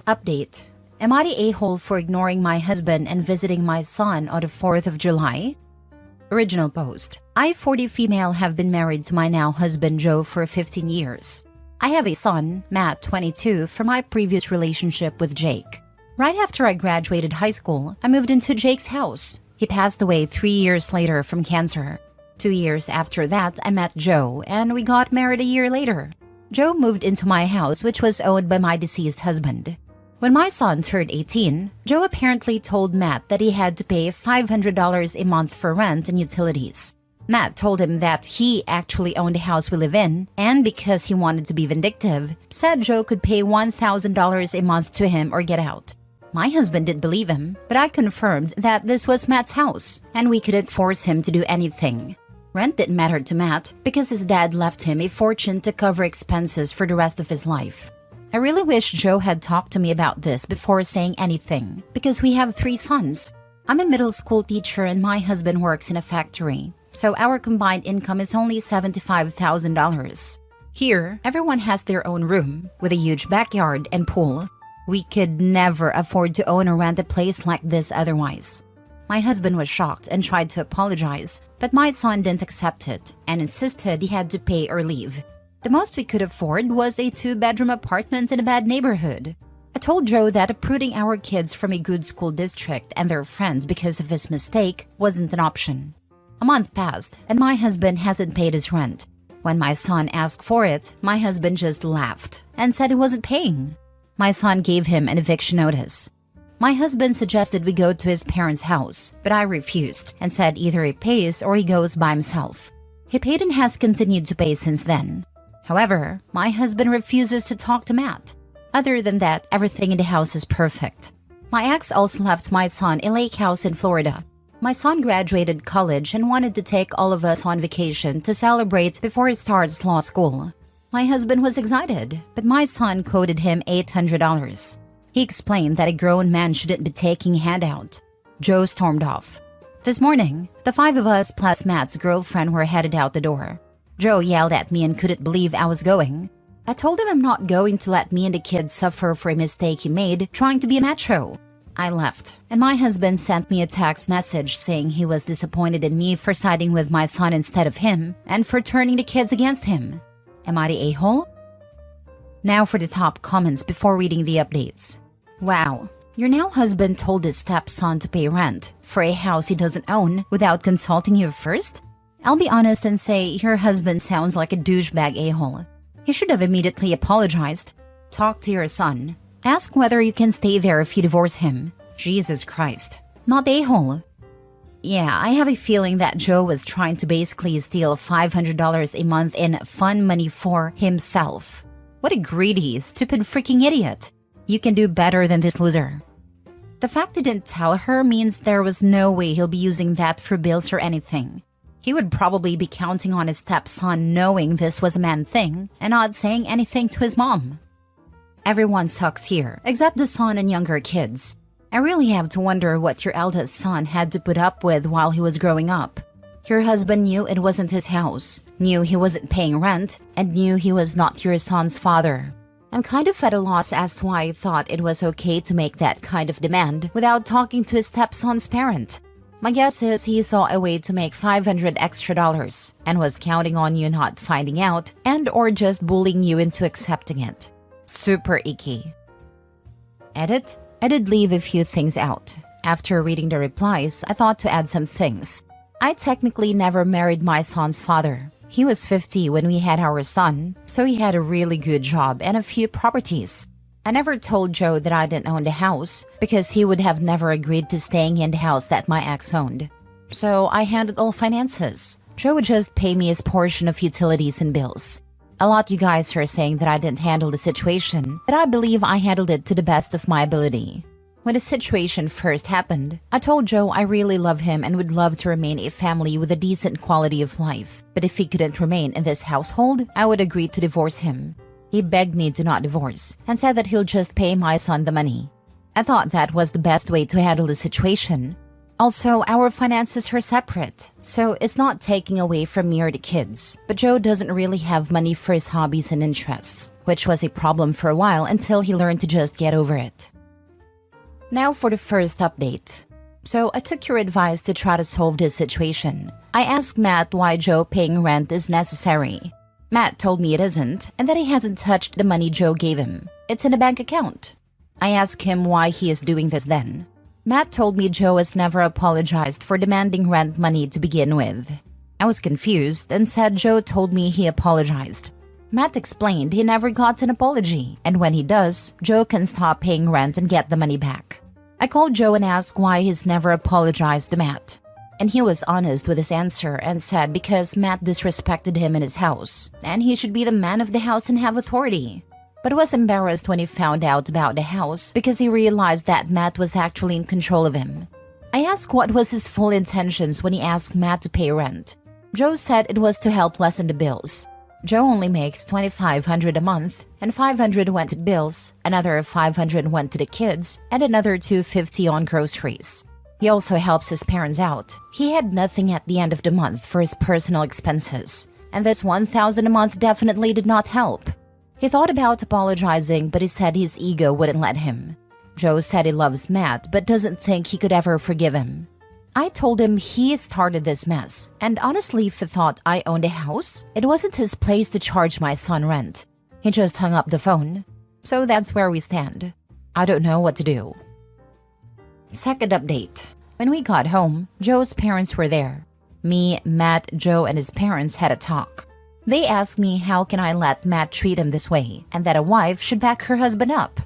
Update. Am I the a-hole for ignoring my husband and visiting my son on the 4th of July? Original post. I, 40 female, have been married to my now husband Joe for 15 years. I have a son, Matt, 22, from my previous relationship with Jake. Right after I graduated high school, I moved into Jake's house. He passed away 3 years later from cancer. 2 years after that, I met Joe, and we got married a year later. Joe moved into my house, which was owned by my deceased husband. When my son turned 18, Joe apparently told Matt that he had to pay $500 a month for rent and utilities. Matt told him that he actually owned the house we live in, and because he wanted to be vindictive, said Joe could pay $1,000 a month to him or get out. My husband didn't believe him, but I confirmed that this was Matt's house, and we couldn't force him to do anything. Rent didn't matter to Matt because his dad left him a fortune to cover expenses for the rest of his life. I really wish Joe had talked to me about this before saying anything, because we have 3 sons. I'm a middle school teacher and my husband works in a factory, so our combined income is only $75,000. Here, everyone has their own room, with a huge backyard and pool. We could never afford to own or rent a place like this otherwise. My husband was shocked and tried to apologize, but my son didn't accept it and insisted he had to pay or leave. The most we could afford was a 2-bedroom apartment in a bad neighborhood. I told Joe that uprooting our kids from a good school district and their friends because of his mistake wasn't an option. A month passed, and my husband hasn't paid his rent. When my son asked for it, my husband just laughed and said he wasn't paying. My son gave him an eviction notice. My husband suggested we go to his parents' house, but I refused and said either he pays or he goes by himself. He paid and has continued to pay since then. However, my husband refuses to talk to Matt. Other than that, everything in the house is perfect. My ex also left my son a lake house in Florida. My son graduated college and wanted to take all of us on vacation to celebrate before he starts law school. My husband was excited, but my son quoted him $800. He explained that a grown man shouldn't be taking a handout. Joe stormed off. This morning, the 5 of us plus Matt's girlfriend were headed out the door. Joe yelled at me and couldn't believe I was going. I told him I'm not going to let me and the kids suffer for a mistake he made trying to be a macho. I left, and my husband sent me a text message saying he was disappointed in me for siding with my son instead of him and for turning the kids against him. Am I the a-hole? Now for the top comments before reading the updates. Wow, your now husband told his stepson to pay rent for a house he doesn't own without consulting you first? I'll be honest and say your husband sounds like a douchebag a-hole. He should have immediately apologized. Talk to your son. Ask whether you can stay there if you divorce him. Jesus Christ. Not a-hole. Yeah, I have a feeling that Joe was trying to basically steal $500 a month in fun money for himself. What a greedy, stupid freaking idiot. You can do better than this loser. The fact he didn't tell her means there was no way he'll be using that for bills or anything. He would probably be counting on his stepson knowing this was a man thing and not saying anything to his mom. Everyone sucks here, except the son and younger kids. I really have to wonder what your eldest son had to put up with while he was growing up. Your husband knew it wasn't his house, knew he wasn't paying rent, and knew he was not your son's father. I'm kind of at a loss as to why he thought it was okay to make that kind of demand without talking to his stepson's parent. My guess is he saw a way to make $500 extra and was counting on you not finding out and or just bullying you into accepting it. Super icky. Edit? I did leave a few things out. After reading the replies, I thought to add some things. I technically never married my son's father. He was 50 when we had our son, so he had a really good job and a few properties. I never told Joe that I didn't own the house because he would have never agreed to staying in the house that my ex owned. So I handled all finances. Joe would just pay me his portion of utilities and bills. A lot you guys are saying that I didn't handle the situation, but I believe I handled it to the best of my ability. When the situation first happened, I told Joe I really love him and would love to remain a family with a decent quality of life. But if he couldn't remain in this household, I would agree to divorce him. He begged me to not divorce and said that he'll just pay my son the money. I thought that was the best way to handle the situation. Also, our finances are separate, so it's not taking away from me or the kids. But Joe doesn't really have money for his hobbies and interests. which was a problem for a while until he learned to just get over it. Now for the first update. So I took your advice to try to solve this situation. I asked Matt why Joe paying rent is necessary. Matt told me it isn't, and that he hasn't touched the money Joe gave him. It's in a bank account. I asked him why he is doing this then. Matt told me Joe has never apologized for demanding rent money to begin with. I was confused and said Joe told me he apologized. Matt explained he never got an apology, and when he does, Joe can stop paying rent and get the money back. I called Joe and asked why he's never apologized to Matt. And he was honest with his answer and said because Matt disrespected him in his house, and he should be the man of the house and have authority. But was embarrassed when he found out about the house because he realized that Matt was actually in control of him. I asked what was his full intentions when he asked Matt to pay rent. Joe said it was to help lessen the bills. Joe only makes $2,500 a month, and $500 went to bills, another $500 went to the kids, and another $250 on groceries. He also helps his parents out. He had nothing at the end of the month for his personal expenses, and this $1,000 a month definitely did not help. He thought about apologizing, but he said his ego wouldn't let him. Joe said he loves Matt, but doesn't think he could ever forgive him. I told him he started this mess, and honestly, if he thought I owned a house, it wasn't his place to charge my son rent. He just hung up the phone. So that's where we stand. I don't know what to do. Second update. When we got home, Joe's parents were there. Me, Matt, Joe, and his parents had a talk. They asked me how can I let Matt treat him this way, and that a wife should back her husband up.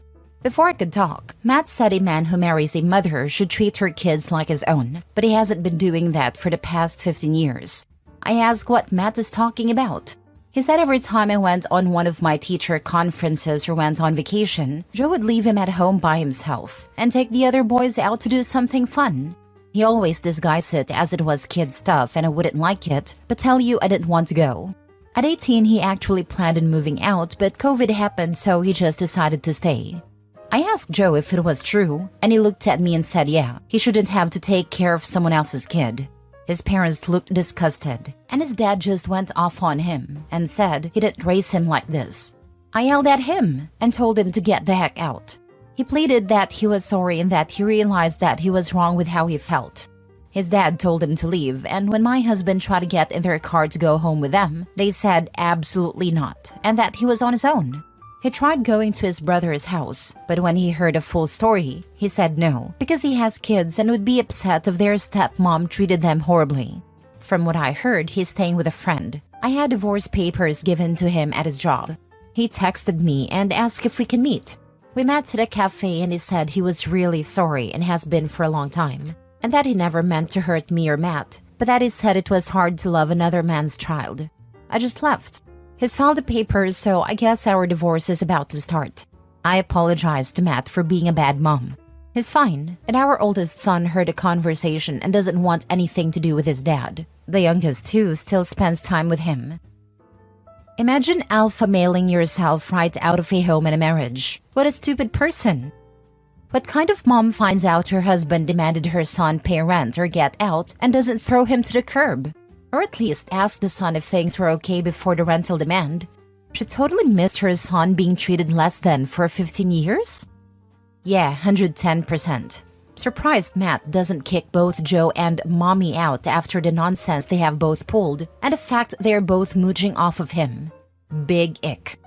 Before I could talk, Matt said a man who marries a mother should treat her kids like his own, but he hasn't been doing that for the past 15 years. I asked what Matt is talking about. He said every time I went on one of my teacher conferences or went on vacation, Joe would leave him at home by himself and take the other boys out to do something fun. He always disguised it as it was kid stuff and I wouldn't like it, but tell you I didn't want to go. At 18, he actually planned on moving out, but COVID happened, so he just decided to stay. I asked Joe if it was true, and he looked at me and said yeah, he shouldn't have to take care of someone else's kid. His parents looked disgusted, and his dad just went off on him and said he didn't raise him like this. I yelled at him and told him to get the heck out. He pleaded that he was sorry and that he realized that he was wrong with how he felt. His dad told him to leave, and when my husband tried to get in their car to go home with them, they said absolutely not, and that he was on his own. He tried going to his brother's house, but when he heard a full story, he said no, because he has kids and would be upset if their stepmom treated them horribly. From what I heard, he's staying with a friend. I had divorce papers given to him at his job. He texted me and asked if we can meet. We met at a cafe and he said he was really sorry and has been for a long time, and that he never meant to hurt me or Matt, but that he said it was hard to love another man's child. I just left. He's filed the papers, so I guess our divorce is about to start. I apologized to Matt for being a bad mom. He's fine, and our oldest son heard the conversation and doesn't want anything to do with his dad. The youngest, too, still spends time with him. Imagine alpha mailing yourself right out of a home and a marriage. What a stupid person. What kind of mom finds out her husband demanded her son pay rent or get out and doesn't throw him to the curb? Or at least ask the son if things were okay before the rental demand. She totally missed her son being treated less than for 15 years? Yeah, 110%. Surprised Matt doesn't kick both Joe and Mommy out after the nonsense they have both pulled, and the fact they're both mooching off of him. Big ick.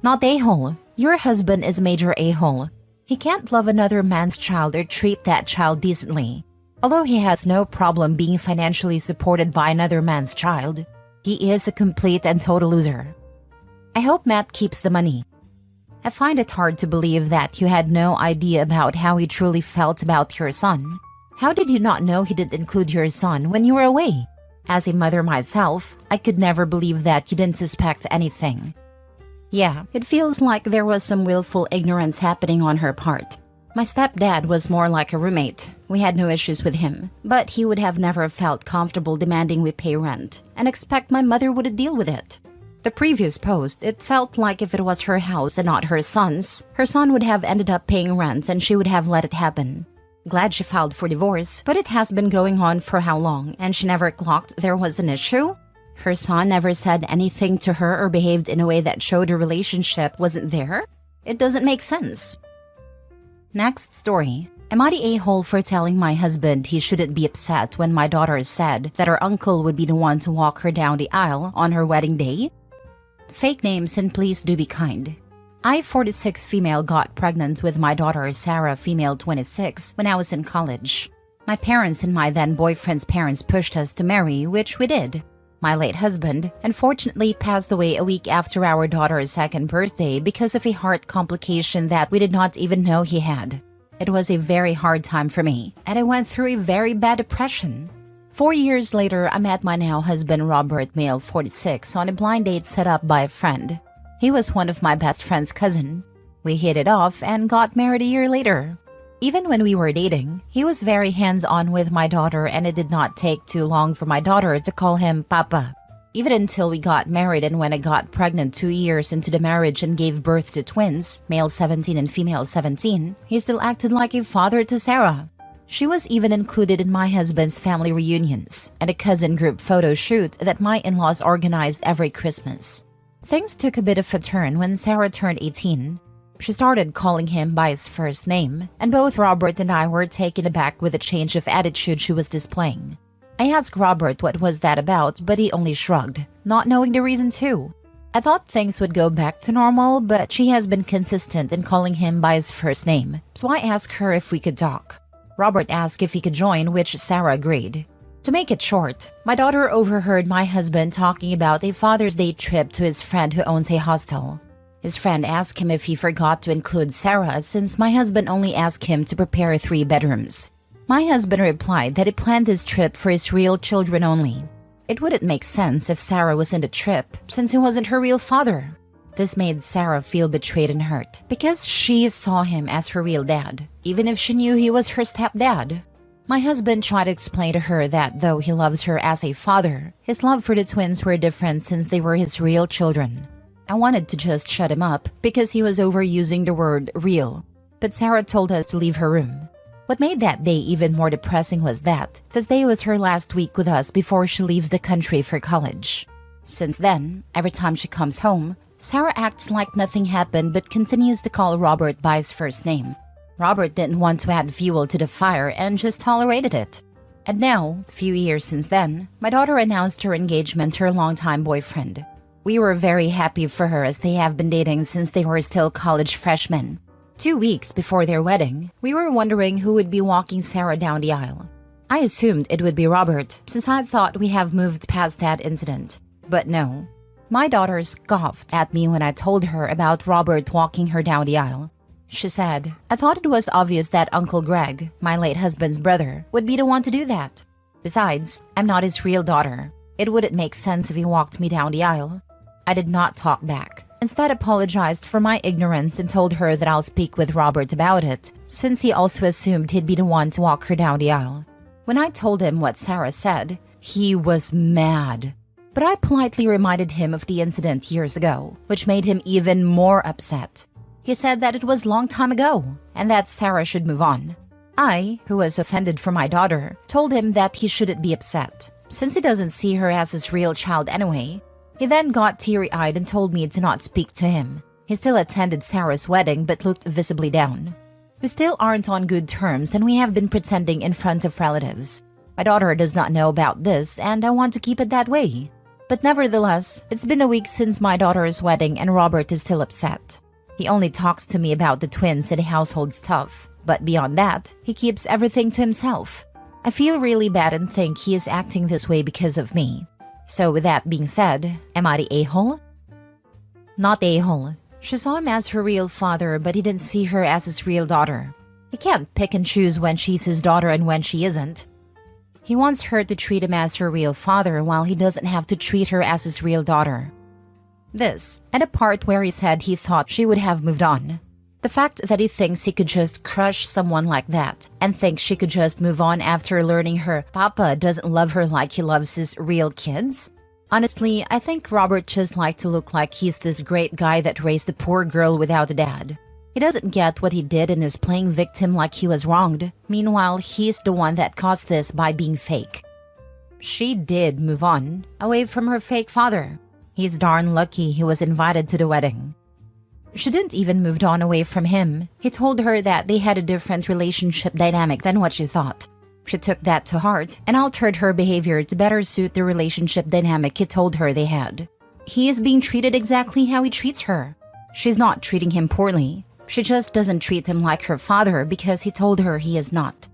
Not a-hole. Your husband is a major a-hole. He can't love another man's child or treat that child decently. Although he has no problem being financially supported by another man's child, he is a complete and total loser. I hope Matt keeps the money. I find it hard to believe that you had no idea about how he truly felt about your son. How did you not know he didn't include your son when you were away? As a mother myself, I could never believe that you didn't suspect anything. Yeah, it feels like there was some willful ignorance happening on her part. My stepdad was more like a roommate. We had no issues with him, but he would have never felt comfortable demanding we pay rent and expect my mother would deal with it. The previous post, it felt like if it was her house and not her son's, her son would have ended up paying rent and she would have let it happen. Glad she filed for divorce, but it has been going on for how long and she never clocked there was an issue? Her son never said anything to her or behaved in a way that showed a relationship wasn't there? It doesn't make sense. Next story. Am I the a-hole for telling my husband he shouldn't be upset when my daughter said that her uncle would be the one to walk her down the aisle on her wedding day? Fake names and please do be kind. I, 46 female, got pregnant with my daughter Sarah, female 26, when I was in college. My parents and my then boyfriend's parents pushed us to marry, which we did. My late husband unfortunately passed away a week after our daughter's second birthday because of a heart complication that we did not even know he had. It was a very hard time for me, and I went through a very bad depression. 4 years later, I met my now husband Robert, male 46, on a blind date set up by a friend. He was one of my best friend's cousin. We hit it off and got married a year later. Even when we were dating, he was very hands-on with my daughter, and it did not take too long for my daughter to call him Papa. Even until we got married, and when I got pregnant 2 years into the marriage and gave birth to twins, male 17 and female 17, he still acted like a father to Sarah. She was even included in my husband's family reunions and a cousin group photo shoot that my in-laws organized every Christmas. Things took a bit of a turn when Sarah turned 18. She started calling him by his first name, and both Robert and I were taken aback with the change of attitude she was displaying. I asked Robert what was that about, but he only shrugged, not knowing the reason too. I thought things would go back to normal, but she has been consistent in calling him by his first name, so I asked her if we could talk. Robert asked if he could join, which Sarah agreed. To make it short, my daughter overheard my husband talking about a Father's Day trip to his friend who owns a hostel. His friend asked him if he forgot to include Sarah since my husband only asked him to prepare 3 bedrooms. My husband replied that he planned this trip for his real children only. It wouldn't make sense if Sarah was in the trip since he wasn't her real father. This made Sarah feel betrayed and hurt because she saw him as her real dad, even if she knew he was her stepdad. My husband tried to explain to her that though he loves her as a father, his love for the twins were different since they were his real children. I wanted to just shut him up because he was overusing the word real, but Sarah told us to leave her room. What made that day even more depressing was that this day was her last week with us before she leaves the country for college. Since then, every time she comes home, Sarah acts like nothing happened but continues to call Robert by his first name. Robert didn't want to add fuel to the fire and just tolerated it. And now, a few years since then, my daughter announced her engagement to her longtime boyfriend. We were very happy for her as they have been dating since they were still college freshmen. 2 weeks before their wedding, we were wondering who would be walking Sarah down the aisle. I assumed it would be Robert since I thought we have moved past that incident. But no. My daughter scoffed at me when I told her about Robert walking her down the aisle. She said, "I thought it was obvious that Uncle Greg, my late husband's brother, would be the one to do that. Besides, I'm not his real daughter. It wouldn't make sense if he walked me down the aisle." I did not talk back. Instead, apologized for my ignorance and told her that I'll speak with Robert about it, since he also assumed he'd be the one to walk her down the aisle. When I told him what Sarah said, he was mad. But I politely reminded him of the incident years ago, which made him even more upset. He said that it was a long time ago, and that Sarah should move on. I, who was offended for my daughter, told him that he shouldn't be upset, since he doesn't see her as his real child anyway. He then got teary-eyed and told me to not speak to him. He still attended Sarah's wedding but looked visibly down. We still aren't on good terms and we have been pretending in front of relatives. My daughter does not know about this and I want to keep it that way. But nevertheless, it's been a week since my daughter's wedding and Robert is still upset. He only talks to me about the twins and household stuff, but beyond that, he keeps everything to himself. I feel really bad and think he is acting this way because of me. So with that being said, am I the a-hole? Not a-hole. She saw him as her real father, but he didn't see her as his real daughter. He can't pick and choose when she's his daughter and when she isn't. He wants her to treat him as her real father while he doesn't have to treat her as his real daughter. This, and a part where he said he thought she would have moved on. The fact that he thinks he could just crush someone like that and thinks she could just move on after learning her papa doesn't love her like he loves his real kids? Honestly, I think Robert just liked to look like he's this great guy that raised the poor girl without a dad. He doesn't get what he did and is playing victim like he was wronged. Meanwhile, he's the one that caused this by being fake. She did move on, away from her fake father. He's darn lucky he was invited to the wedding. She didn't even moved on away from him. He told her that they had a different relationship dynamic than what she thought. She took that to heart and altered her behavior to better suit the relationship dynamic he told her they had. He is being treated exactly how he treats her. She's not treating him poorly. She just doesn't treat him like her father because he told her he is not.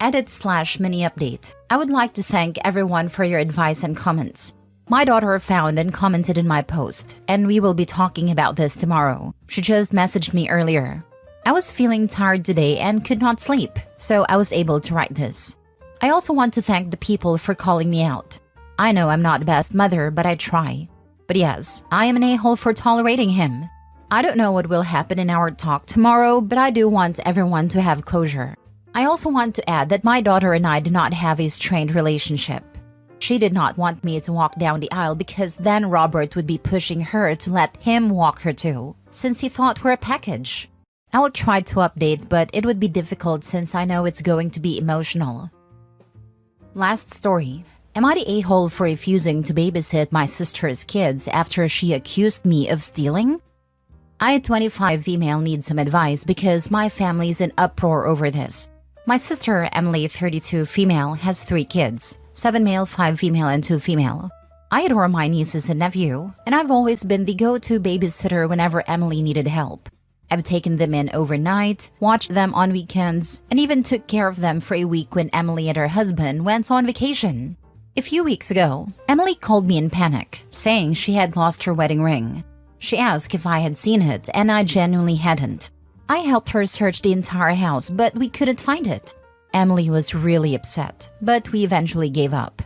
Edit/mini update. I would like to thank everyone for your advice and comments. My daughter found and commented in my post, and we will be talking about this tomorrow. She just messaged me earlier. I was feeling tired today and could not sleep, so I was able to write this. I also want to thank the people for calling me out. I know I'm not the best mother, but I try. But yes, I am an a-hole for tolerating him. I don't know what will happen in our talk tomorrow, but I do want everyone to have closure. I also want to add that my daughter and I do not have a strained relationship. She did not want me to walk down the aisle because then Robert would be pushing her to let him walk her too, since he thought we're a package. I will try to update, but it would be difficult since I know it's going to be emotional. Last story. Am I the a-hole for refusing to babysit my sister's kids after she accused me of stealing? I, 25 female, need some advice because my family's in uproar over this. My sister, Emily, 32 female, has 3 kids. 7 male, 5 female, and 2 female. I adore my nieces and nephew, and I've always been the go-to babysitter whenever Emily needed help. I've taken them in overnight, watched them on weekends, and even took care of them for a week when Emily and her husband went on vacation. A few weeks ago, Emily called me in panic, saying she had lost her wedding ring. She asked if I had seen it, and I genuinely hadn't. I helped her search the entire house, but we couldn't find it. Emily was really upset, but we eventually gave up.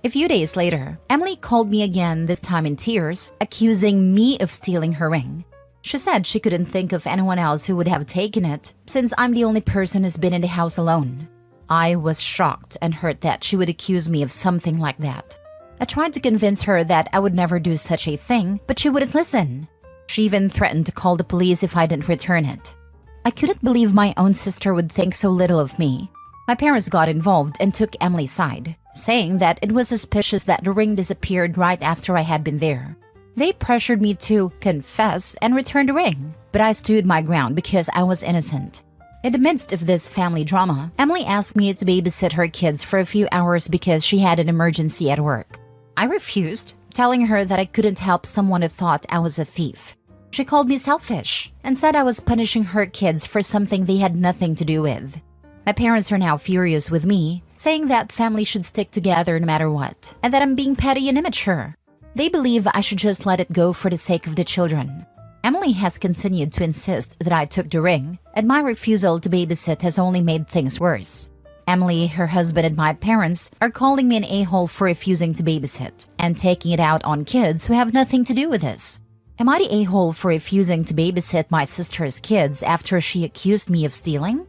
A few days later, Emily called me again, this time in tears, accusing me of stealing her ring. She said she couldn't think of anyone else who would have taken it, since I'm the only person who's been in the house alone. I was shocked and hurt that she would accuse me of something like that. I tried to convince her that I would never do such a thing, but she wouldn't listen. She even threatened to call the police if I didn't return it. I couldn't believe my own sister would think so little of me. My parents got involved and took Emily's side, saying that it was suspicious that the ring disappeared right after I had been there. They pressured me to confess and return the ring, but I stood my ground because I was innocent. In the midst of this family drama, Emily asked me to babysit her kids for a few hours because she had an emergency at work. I refused, telling her that I couldn't help someone who thought I was a thief. She called me selfish and said I was punishing her kids for something they had nothing to do with. My parents are now furious with me, saying that family should stick together no matter what, and that I'm being petty and immature. They believe I should just let it go for the sake of the children. Emily has continued to insist that I took the ring, and my refusal to babysit has only made things worse. Emily, her husband, and my parents are calling me an a-hole for refusing to babysit and taking it out on kids who have nothing to do with this. Am I the a-hole for refusing to babysit my sister's kids after she accused me of stealing?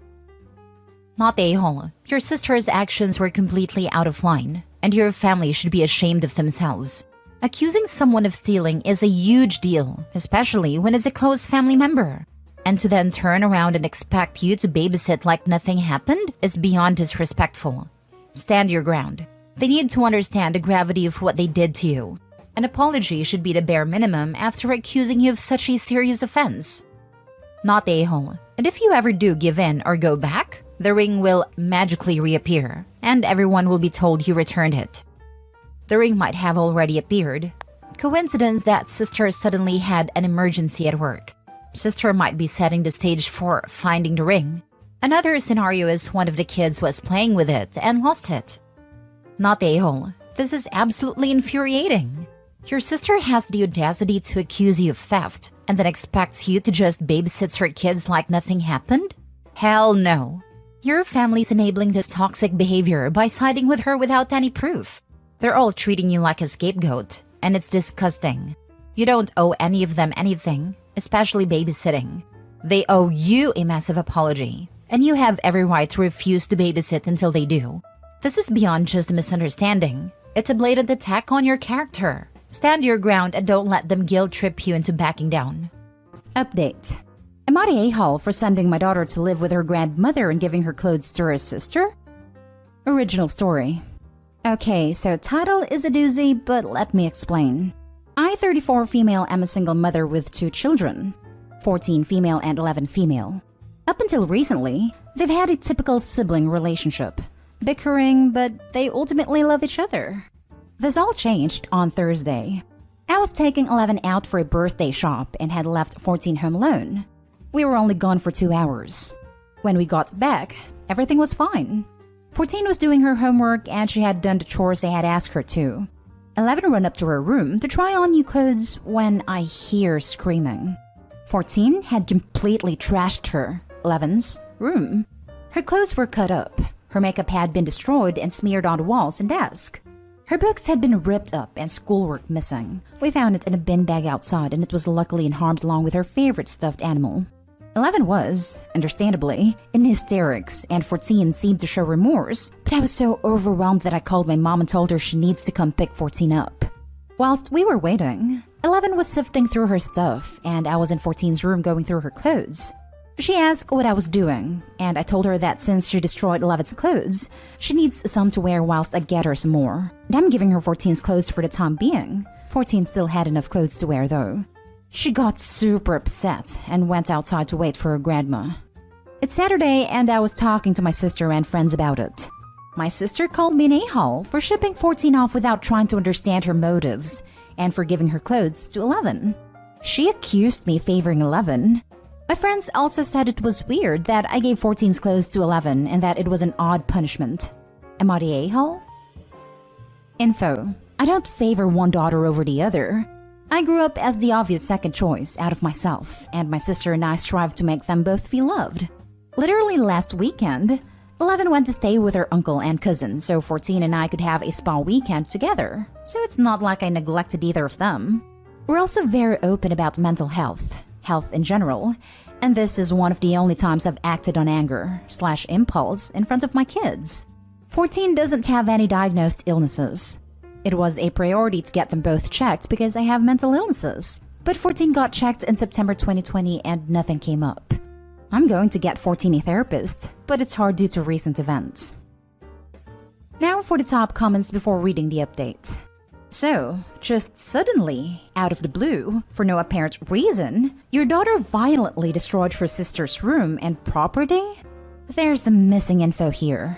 Not the a-hole. Your sister's actions were completely out of line, and your family should be ashamed of themselves. Accusing someone of stealing is a huge deal, especially when it's a close family member. And to then turn around and expect you to babysit like nothing happened is beyond disrespectful. Stand your ground. They need to understand the gravity of what they did to you. An apology should be the bare minimum after accusing you of such a serious offense. Not the a-hole. And if you ever do give in or go back, the ring will magically reappear, and everyone will be told you returned it. The ring might have already appeared. Coincidence that sister suddenly had an emergency at work. Sister might be setting the stage for finding the ring. Another scenario is one of the kids was playing with it and lost it. Not the a-hole. This is absolutely infuriating. Your sister has the audacity to accuse you of theft and then expects you to just babysit her kids like nothing happened? Hell no. Your family's enabling this toxic behavior by siding with her without any proof. They're all treating you like a scapegoat, and it's disgusting. You don't owe any of them anything, especially babysitting. They owe you a massive apology, and you have every right to refuse to babysit until they do. This is beyond just a misunderstanding. It's a blatant attack on your character. Stand your ground and don't let them guilt trip you into backing down. Update. Am I the a-hole for sending my daughter to live with her grandmother and giving her clothes to her sister? Original story. Okay, so title is a doozy, but let me explain. I, 34 female, am a single mother with 2 children, 14 female and 11 female. Up until recently, they've had a typical sibling relationship, bickering, but they ultimately love each other. This all changed on Thursday. I was taking 11 out for a birthday shop and had left 14 home alone. We were only gone for 2 hours. When we got back, everything was fine. 14 was doing her homework and she had done the chores I had asked her to. 11 ran up to her room to try on new clothes when I hear screaming. 14 had completely trashed her, 11's, room. Her clothes were cut up. Her makeup had been destroyed and smeared on the walls and desk. Her books had been ripped up and schoolwork missing. We found it in a bin bag outside and it was luckily unharmed along with her favorite stuffed animal. 11 was, understandably, in hysterics and 14 seemed to show remorse, but I was so overwhelmed that I called my mom and told her she needs to come pick 14 up. Whilst we were waiting, 11 was sifting through her stuff and I was in 14's room going through her clothes. She asked what I was doing, and I told her that since she destroyed 11's clothes, she needs some to wear whilst I get her some more. And I'm giving her 14's clothes for the time being. 14 still had enough clothes to wear though. She got super upset and went outside to wait for her grandma. It's Saturday and I was talking to my sister and friends about it. My sister called me an a-hole for shipping 14 off without trying to understand her motives and for giving her clothes to 11. She accused me favoring 11. My friends also said it was weird that I gave 14's clothes to 11 and that it was an odd punishment. Am I the a-hole? Info: I don't favor one daughter over the other. I grew up as the obvious second choice out of myself, and my sister and I strive to make them both feel loved. Literally last weekend, 11 went to stay with her uncle and cousin, so 14 and I could have a spa weekend together. So it's not like I neglected either of them. We're also very open about mental health in general, and this is one of the only times I've acted on anger/impulse in front of my kids. 14 doesn't have any diagnosed illnesses. It was a priority to get them both checked because I have mental illnesses. But 14 got checked in September 2020 and nothing came up. I'm going to get 14 a therapist, but it's hard due to recent events. Now for the top comments before reading the update. So, just suddenly, out of the blue, for no apparent reason, your daughter violently destroyed her sister's room and property? There's some missing info here.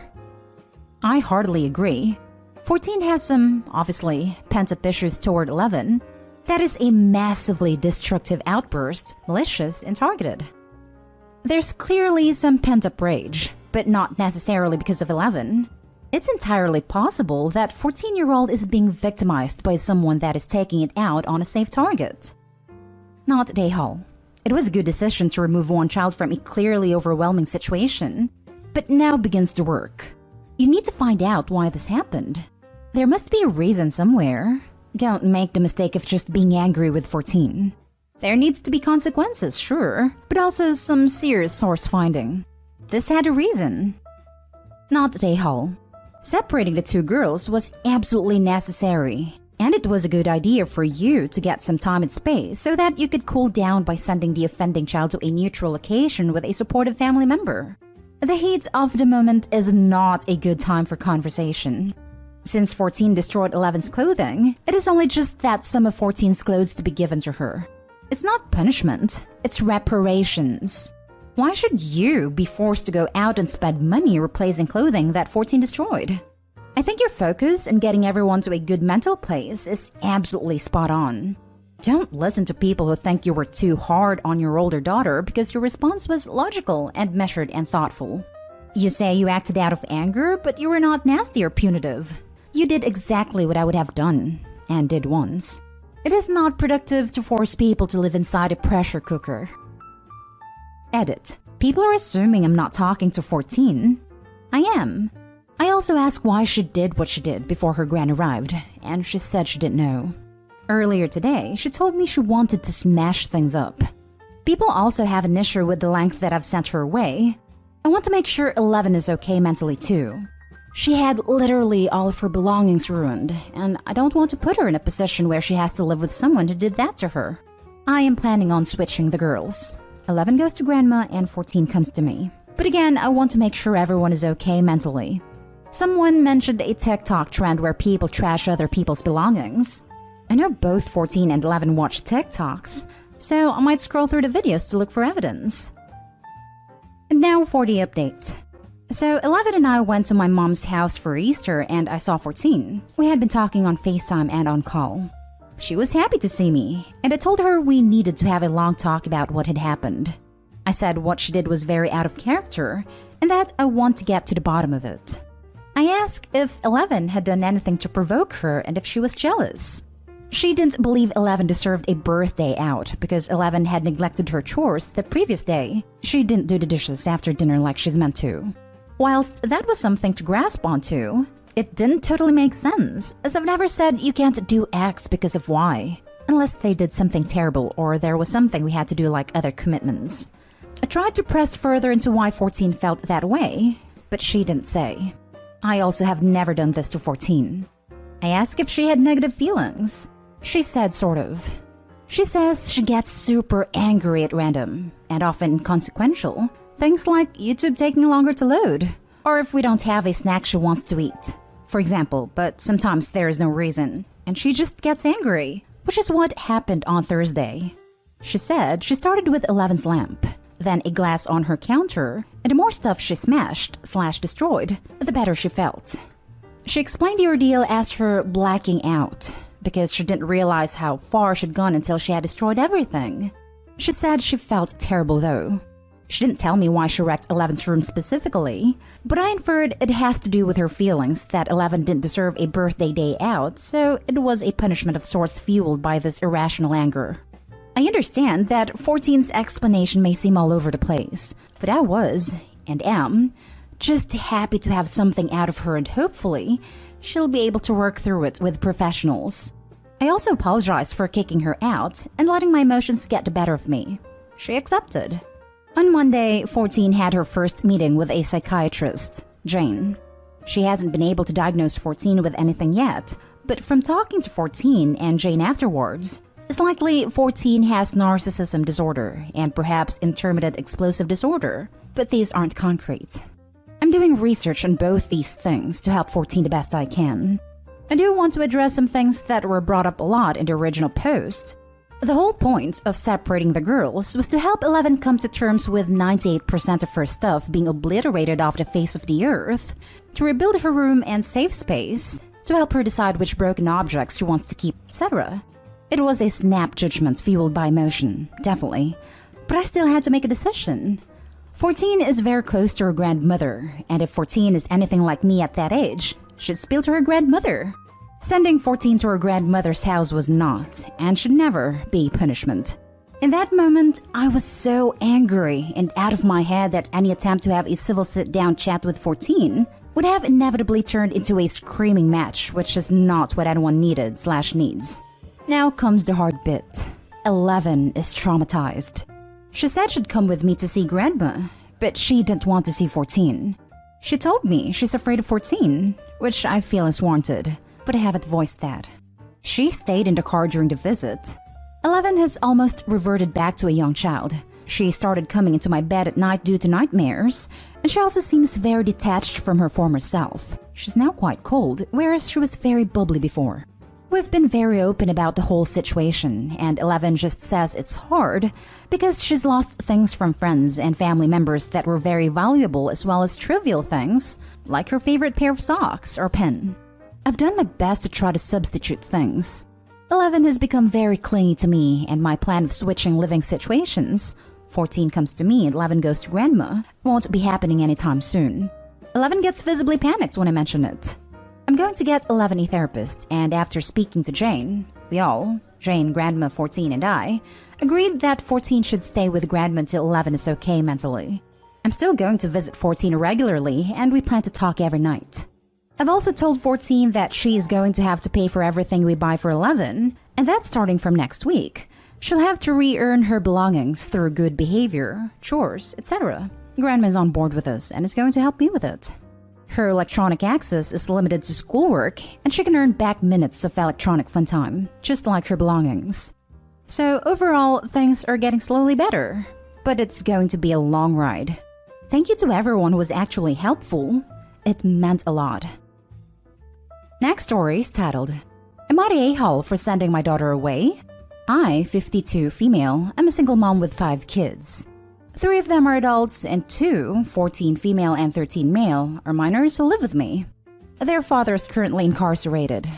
I hardly agree. 14 has some, obviously, pent-up issues toward 11. That is a massively destructive outburst, malicious and targeted. There's clearly some pent-up rage, but not necessarily because of 11. It's entirely possible that 14-year-old is being victimized by someone that is taking it out on a safe target. Not Dayhall. It was a good decision to remove one child from a clearly overwhelming situation, but now begins the work. You need to find out why this happened. There must be a reason somewhere. Don't make the mistake of just being angry with 14. There needs to be consequences, sure, but also some serious source finding. This had a reason. Not Dayhall. Separating the 2 girls was absolutely necessary, and it was a good idea for you to get some time and space so that you could cool down by sending the offending child to a neutral location with a supportive family member. The heat of the moment is not a good time for conversation. Since 14 destroyed 11's clothing, it is only just that some of 14's clothes to be given to her. It's not punishment, it's reparations. Why should you be forced to go out and spend money replacing clothing that 14 destroyed? I think your focus in getting everyone to a good mental place is absolutely spot on. Don't listen to people who think you were too hard on your older daughter because your response was logical and measured and thoughtful. You say you acted out of anger, but you were not nasty or punitive. You did exactly what I would have done, and did once. It is not productive to force people to live inside a pressure cooker. Edit. People are assuming I'm not talking to 14. I am. I also asked why she did what she did before her gran arrived, and she said she didn't know. Earlier today, she told me she wanted to smash things up. People also have an issue with the length that I've sent her away. I want to make sure 11 is okay mentally too. She had literally all of her belongings ruined, and I don't want to put her in a position where she has to live with someone who did that to her. I am planning on switching the girls. 11 goes to grandma and 14 comes to me. But again, I want to make sure everyone is okay mentally. Someone mentioned a TikTok trend where people trash other people's belongings. I know both 14 and 11 watch TikToks, so I might scroll through the videos to look for evidence. And now for the update. So 11 and I went to my mom's house for Easter and I saw 14. We had been talking on FaceTime and on call. She was happy to see me, and I told her we needed to have a long talk about what had happened. I said what she did was very out of character, and that I want to get to the bottom of it. I asked if 11 had done anything to provoke her and if she was jealous. She didn't believe 11 deserved a birthday out because 11 had neglected her chores the previous day. She didn't do the dishes after dinner like she's meant to. Whilst that was something to grasp onto, it didn't totally make sense, as I've never said you can't do X because of Y, unless they did something terrible or there was something we had to do like other commitments. I tried to press further into why 14 felt that way, but she didn't say. I also have never done this to 14. I asked if she had negative feelings. She said sort of. She says she gets super angry at random, and often inconsequential. Things like YouTube taking longer to load, or if we don't have a snack she wants to eat, for example, but sometimes there is no reason, and she just gets angry, which is what happened on Thursday. She said she started with 11's lamp, then a glass on her counter, and the more stuff she smashed/destroyed, the better she felt. She explained the ordeal as her blacking out, because she didn't realize how far she'd gone until she had destroyed everything. She said she felt terrible though. She didn't tell me why she wrecked 11's room specifically, but I inferred it has to do with her feelings that 11 didn't deserve a birthday day out, so it was a punishment of sorts fueled by this irrational anger. I understand that 14's explanation may seem all over the place, but I was, and am, just happy to have something out of her and hopefully she'll be able to work through it with professionals. I also apologized for kicking her out and letting my emotions get the better of me. She accepted. On Monday, 14 had her first meeting with a psychiatrist, Jane. She hasn't been able to diagnose 14 with anything yet, but from talking to 14 and Jane afterwards, it's likely 14 has narcissism disorder and perhaps intermittent explosive disorder, but these aren't concrete. I'm doing research on both these things to help 14 the best I can. I do want to address some things that were brought up a lot in the original post. The whole point of separating the girls was to help 11 come to terms with 98% of her stuff being obliterated off the face of the earth, to rebuild her room and safe space, to help her decide which broken objects she wants to keep, etc. It was a snap judgment fueled by emotion, definitely, but I still had to make a decision. 14 is very close to her grandmother, and if 14 is anything like me at that age, she'd spill to her grandmother. Sending 14 to her grandmother's house was not, and should never, be punishment. In that moment, I was so angry and out of my head that any attempt to have a civil sit-down chat with 14 would have inevitably turned into a screaming match, which is not what anyone needed/needs. Now comes the hard bit. 11 is traumatized. She said she'd come with me to see Grandma, but she didn't want to see 14. She told me she's afraid of 14, which I feel is warranted, but I haven't voiced that. She stayed in the car during the visit. 11 has almost reverted back to a young child. She started coming into my bed at night due to nightmares, and she also seems very detached from her former self. She's now quite cold, whereas she was very bubbly before. We've been very open about the whole situation, and 11 just says it's hard because she's lost things from friends and family members that were very valuable, as well as trivial things, like her favorite pair of socks or pen. I've done my best to try to substitute things. 11 has become very clingy to me and my plan of switching living situations. 14 comes to me and 11 goes to Grandma won't be happening anytime soon. 11 gets visibly panicked when I mention it. I'm going to get 11 a therapist, and after speaking to Jane, we all, Jane, Grandma, 14, and I, agreed that 14 should stay with Grandma until 11 is okay mentally. I'm still going to visit 14 regularly, and we plan to talk every night. I've also told 14 that she is going to have to pay for everything we buy for 11, and that's starting from next week. She'll have to re-earn her belongings through good behavior, chores, etc. Grandma's on board with us and is going to help me with it. Her electronic access is limited to schoolwork, and she can earn back minutes of electronic fun time, just like her belongings. So overall, things are getting slowly better, but it's going to be a long ride. Thank you to everyone who was actually helpful. It meant a lot. Next story is titled, Am I the a-hole for sending my daughter away? I, 52 female, am a single mom with 5 kids. 3 of them are adults and 2, 14 female and 13 male, are minors who live with me. Their father is currently incarcerated.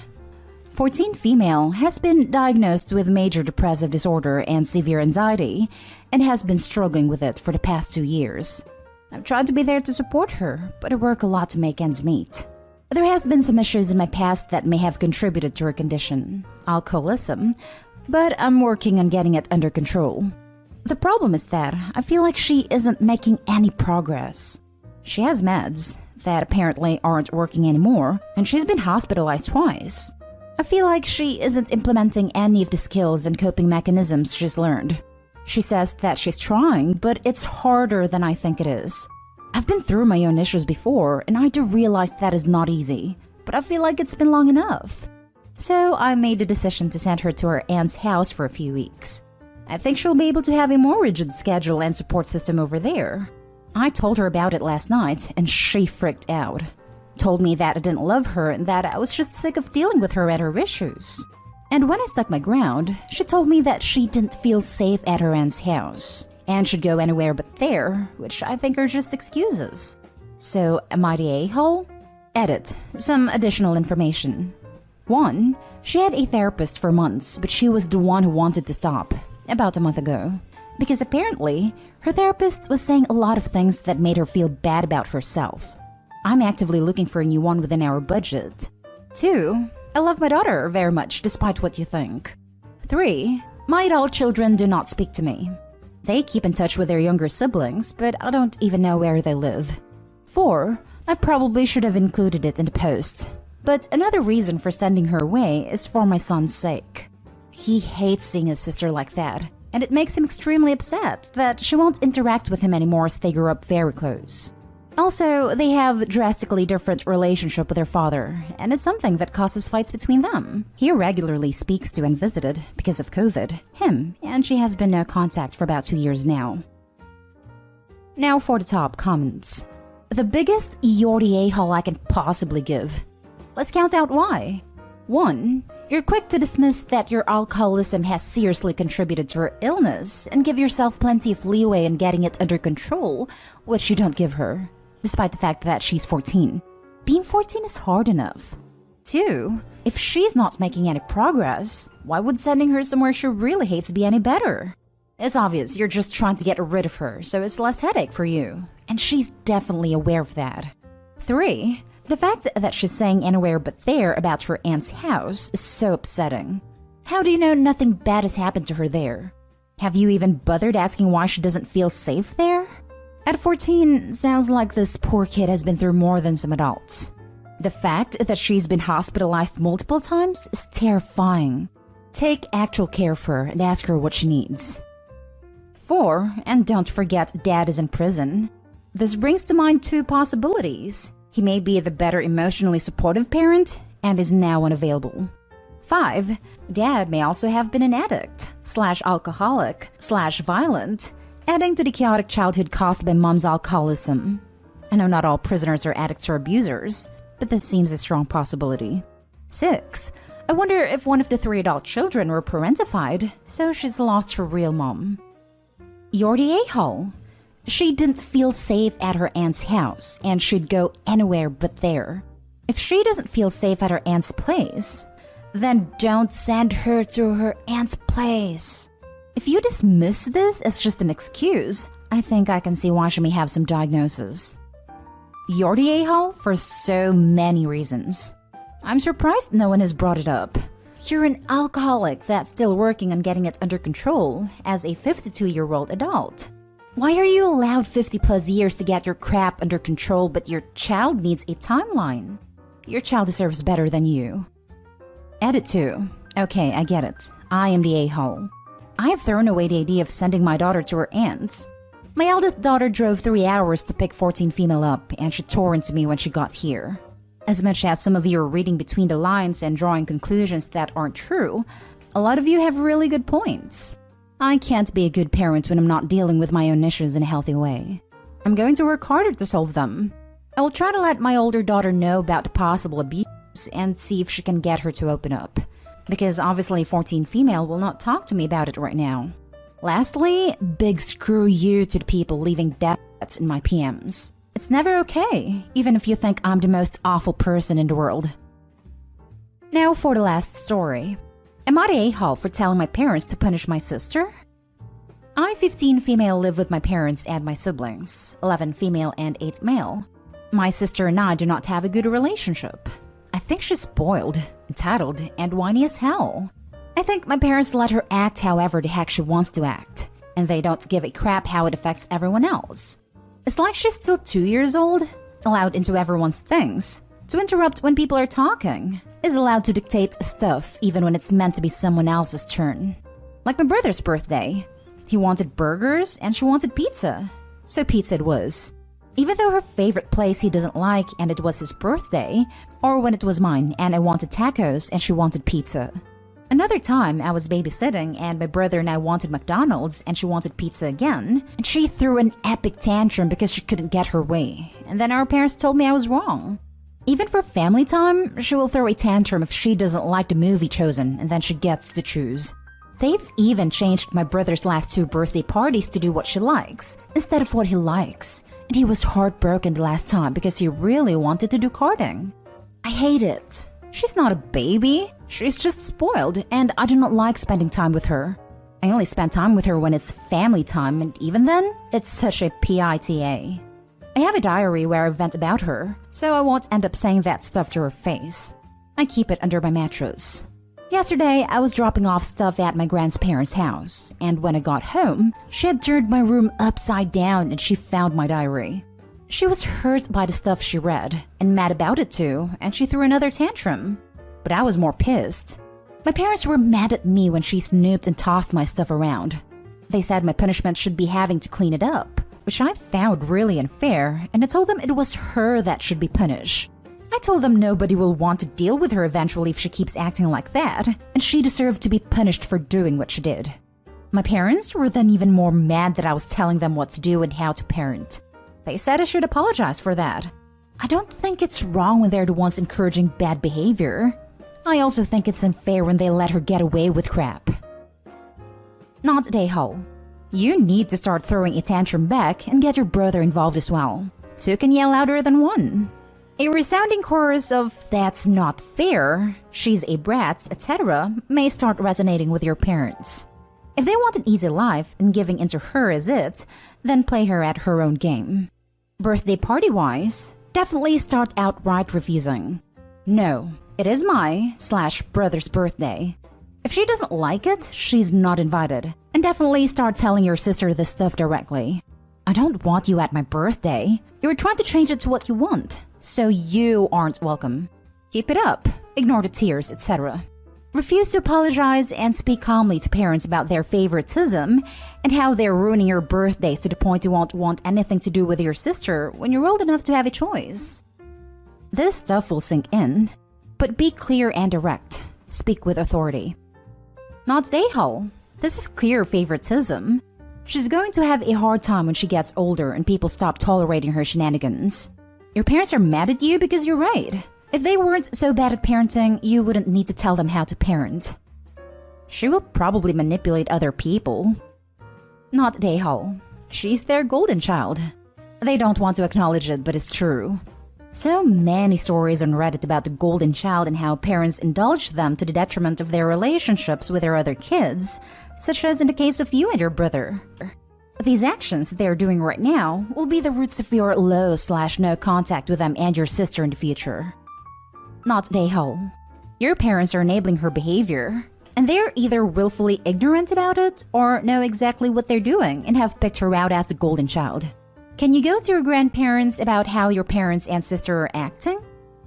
14 female has been diagnosed with major depressive disorder and severe anxiety and has been struggling with it for the past 2 years. I've tried to be there to support her, but I work a lot to make ends meet. There has been some issues in my past that may have contributed to her condition, alcoholism, but I'm working on getting it under control. The problem is that I feel like she isn't making any progress. She has meds that apparently aren't working anymore, and she's been hospitalized twice. I feel like she isn't implementing any of the skills and coping mechanisms she's learned. She says that she's trying, but it's harder than I think it is. I've been through my own issues before, and I do realize that is not easy, but I feel like it's been long enough. So I made the decision to send her to her aunt's house for a few weeks. I think she'll be able to have a more rigid schedule and support system over there. I told her about it last night, and she freaked out. Told me that I didn't love her and that I was just sick of dealing with her and her issues. And when I stuck my ground, she told me that she didn't feel safe at her aunt's house and should go anywhere but there, which I think are just excuses. So, am I the a-hole? Edit. Some additional information. 1. She had a therapist for months, but she was the one who wanted to stop, about a month ago. Because apparently, her therapist was saying a lot of things that made her feel bad about herself. I'm actively looking for a new one within our budget. 2. I love my daughter very much, despite what you think. 3. My adult children do not speak to me. They keep in touch with their younger siblings, but I don't even know where they live. 4. I probably should have included it in the post. But another reason for sending her away is for my son's sake. He hates seeing his sister like that, and it makes him extremely upset that she won't interact with him anymore as they grew up very close. Also, they have a drastically different relationship with their father, and it's something that causes fights between them. He regularly speaks to and visited, because of COVID, him, and she has been no contact for about 2 years now. Now for the top comments. The biggest you're the a-hole I can possibly give. Let's count out why. 1. You're quick to dismiss that your alcoholism has seriously contributed to her illness and give yourself plenty of leeway in getting it under control, which you don't give her, despite the fact that she's 14. Being 14 is hard enough. 2. If she's not making any progress, why would sending her somewhere she really hates be any better? It's obvious you're just trying to get rid of her, so it's less headache for you, and she's definitely aware of that. 3. The fact that she's saying anywhere but there about her aunt's house is so upsetting. How do you know nothing bad has happened to her there? Have you even bothered asking why she doesn't feel safe there? At 14, sounds like this poor kid has been through more than some adults. The fact that she's been hospitalized multiple times is terrifying. Take actual care for her and ask her what she needs. 4, and don't forget Dad is in prison. This brings to mind 2 possibilities. He may be the better emotionally supportive parent and is now unavailable. 5. Dad may also have been an addict, /alcoholic/violent, adding to the chaotic childhood caused by mom's alcoholism. I know not all prisoners are addicts or abusers, but this seems a strong possibility. 6. I wonder if one of the 3 adult children were parentified, so she's lost her real mom. You're the a-hole. She didn't feel safe at her aunt's house and should go anywhere but there. If she doesn't feel safe at her aunt's place, then don't send her to her aunt's place. If you dismiss this as just an excuse, I think I can see why she may have some diagnosis. You're the a-hole for so many reasons. I'm surprised no one has brought it up. You're an alcoholic that's still working on getting it under control as a 52-year-old adult. Why are you allowed 50 plus years to get your crap under control, but your child needs a timeline? Your child deserves better than you. Edit 2. Okay, I get it. I am the a-hole. I have thrown away the idea of sending my daughter to her aunt's. My eldest daughter drove 3 hours to pick 14 female up, and she tore into me when she got here. As much as some of you are reading between the lines and drawing conclusions that aren't true, a lot of you have really good points. I can't be a good parent when I'm not dealing with my own issues in a healthy way. I'm going to work harder to solve them. I will try to let my older daughter know about the possible abuse and see if she can get her to open up. Because obviously 14 female will not talk to me about it right now. Lastly, big screw you to the people leaving deaths in my PMs. It's never okay, even if you think I'm the most awful person in the world. Now for the last story. Am I the a-hole for telling my parents to punish my sister? I, 15 female, live with my parents and my siblings, 11 female and 8 male. My sister and I do not have a good relationship. I think she's spoiled, entitled, and whiny as hell. I think my parents let her act however the heck she wants to act, and they don't give a crap how it affects everyone else. It's like she's still 2 years old, allowed into everyone's things, to interrupt when people are talking, is allowed to dictate stuff even when it's meant to be someone else's turn. Like my brother's birthday. He wanted burgers and she wanted pizza. So pizza it was. Even though her favorite place he doesn't like and it was his birthday, or when it was mine and I wanted tacos and she wanted pizza. Another time I was babysitting and my brother and I wanted McDonald's and she wanted pizza again, and she threw an epic tantrum because she couldn't get her way, and then our parents told me I was wrong. Even for family time, she will throw a tantrum if she doesn't like the movie chosen, and then she gets to choose. They've even changed my brother's last 2 birthday parties to do what she likes, instead of what he likes. And he was heartbroken the last time because he really wanted to do karting. I hate it. She's not a baby. She's just spoiled, and I do not like spending time with her. I only spend time with her when it's family time, and even then, it's such a PITA. I have a diary where I vent about her, so I won't end up saying that stuff to her face. I keep it under my mattress. Yesterday, I was dropping off stuff at my grandparents' house, and when I got home, she had turned my room upside down and she found my diary. She was hurt by the stuff she read, and mad about it too, and she threw another tantrum. But I was more pissed. My parents were mad at me when she snooped and tossed my stuff around. They said my punishment should be having to clean it up, which I found really unfair, and I told them it was her that should be punished. I told them nobody will want to deal with her eventually if she keeps acting like that, and she deserved to be punished for doing what she did. My parents were then even more mad that I was telling them what to do and how to parent. They said I should apologize for that. I don't think it's wrong when they're the ones encouraging bad behavior. I also think it's unfair when they let her get away with crap. Not a-hole. You need to start throwing a tantrum back and get your brother involved as well. 2 can yell louder than 1. A resounding chorus of "that's not fair," "she's a brat," etc. may start resonating with your parents. If they want an easy life and giving into her is it, then play her at her own game. Birthday party-wise, definitely start outright refusing. No, it is my/brother's birthday. If she doesn't like it, she's not invited. And definitely start telling your sister this stuff directly. I don't want you at my birthday. You're trying to change it to what you want. So you aren't welcome. Keep it up, ignore the tears, etc. Refuse to apologize and speak calmly to parents about their favoritism and how they're ruining your birthdays to the point you won't want anything to do with your sister when you're old enough to have a choice. This stuff will sink in, but be clear and direct. Speak with authority. Not a-hole. This is clear favoritism. She's going to have a hard time when she gets older and people stop tolerating her shenanigans. Your parents are mad at you because you're right. If they weren't so bad at parenting, you wouldn't need to tell them how to parent. She will probably manipulate other people. Not a-hole. She's their golden child. They don't want to acknowledge it, but it's true. So many stories on Reddit about the golden child and how parents indulge them to the detriment of their relationships with their other kids, such as in the case of you and your brother. These actions they're doing right now will be the roots of your low/no contact with them and your sister in the future. Not a-hole. Your parents are enabling her behavior, and they're either willfully ignorant about it or know exactly what they're doing and have picked her out as the golden child. Can you go to your grandparents about how your parents and sister are acting?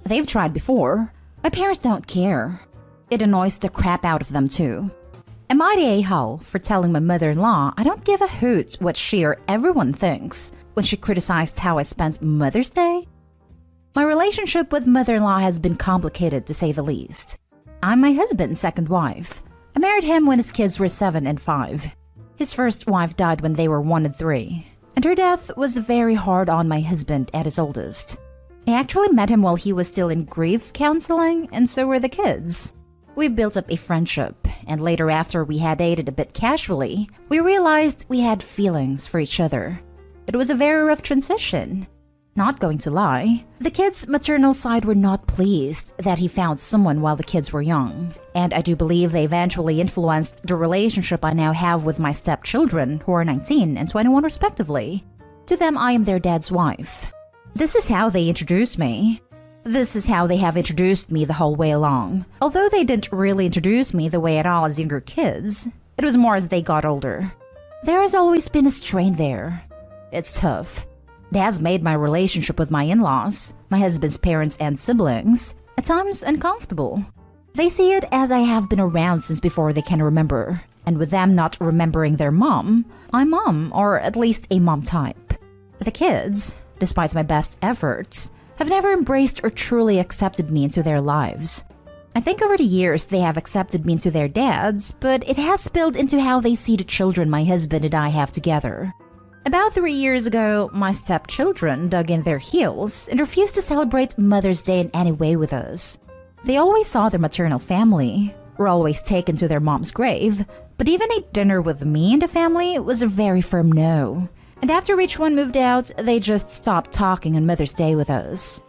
They've tried before. My parents don't care. It annoys the crap out of them too. Am I the a-hole for telling my mother-in-law I don't give a hoot what she or everyone thinks when she criticized how I spent Mother's Day? My relationship with mother-in-law has been complicated to say the least. I'm my husband's second wife. I married him when his kids were 7 and 5. His first wife died when they were 1 and 3. And her death was very hard on my husband and his oldest. I actually met him while he was still in grief counseling, and so were the kids. We built up a friendship, and later after we had dated a bit casually, we realized we had feelings for each other. It was a very rough transition. Not going to lie, the kids' maternal side were not pleased that he found someone while the kids were young, and I do believe they eventually influenced the relationship I now have with my stepchildren, who are 19 and 21 respectively. To them, I am their dad's wife. This is how they introduced me. This is how they have introduced me the whole way along. Although they didn't really introduce me the way at all as younger kids, it was more as they got older. There has always been a strain there. It's tough. It has made my relationship with my in-laws, my husband's parents and siblings, at times uncomfortable. They see it as I have been around since before they can remember, and with them not remembering their mom, I'm mom, or at least a mom type. The kids, despite my best efforts, have never embraced or truly accepted me into their lives. I think over the years they have accepted me into their dads, but it has spilled into how they see the children my husband and I have together. About 3 years ago, my stepchildren dug in their heels and refused to celebrate Mother's Day in any way with us. They always saw their maternal family, were always taken to their mom's grave, but even a dinner with me and the family was a very firm no. And after each one moved out, they just stopped talking on Mother's Day with us.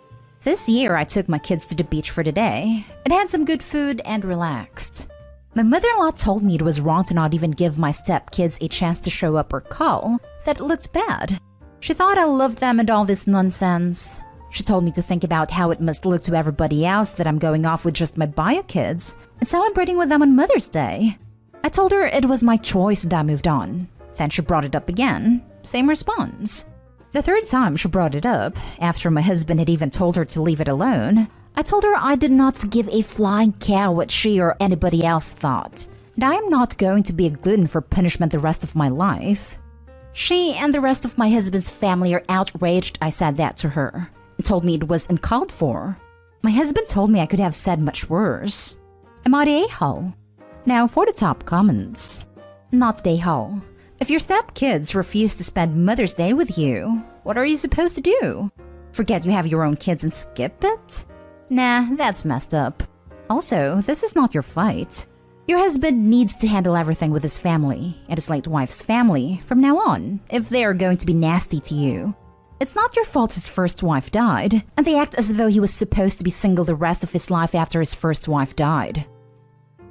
This year, I took my kids to the beach for the day and had some good food and relaxed. My mother-in-law told me it was wrong to not even give my stepkids a chance to show up or call. That looked bad. She thought I loved them and all this nonsense. She told me to think about how it must look to everybody else that I'm going off with just my bio kids and celebrating with them on Mother's Day. I told her it was my choice and I moved on. Then she brought it up again. Same response. The third time she brought it up, after my husband had even told her to leave it alone, I told her I did not give a flying cow what she or anybody else thought, and I am not going to be a glutton for punishment the rest of my life. She and the rest of my husband's family are outraged I said that to her, and told me it was uncalled for. My husband told me I could have said much worse. Am I the a-hole? Now for the top comments. Not the a-hole. If your stepkids refuse to spend Mother's Day with you, what are you supposed to do? Forget you have your own kids and skip it? Nah, that's messed up. Also, this is not your fight. Your husband needs to handle everything with his family and his late wife's family from now on if they are going to be nasty to you. It's not your fault his first wife died, and they act as though he was supposed to be single the rest of his life after his first wife died.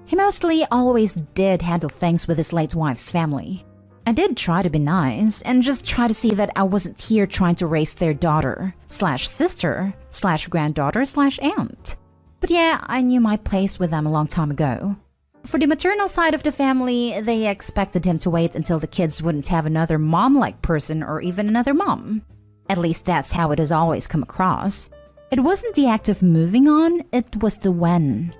He mostly always did handle things with his late wife's family. I did try to be nice and just try to see that I wasn't here trying to raise their daughter, /sister, /granddaughter, /aunt. But yeah, I knew my place with them a long time ago. For the maternal side of the family, they expected him to wait until the kids wouldn't have another mom-like person or even another mom. At least that's how it has always come across. It wasn't the act of moving on, it was the when.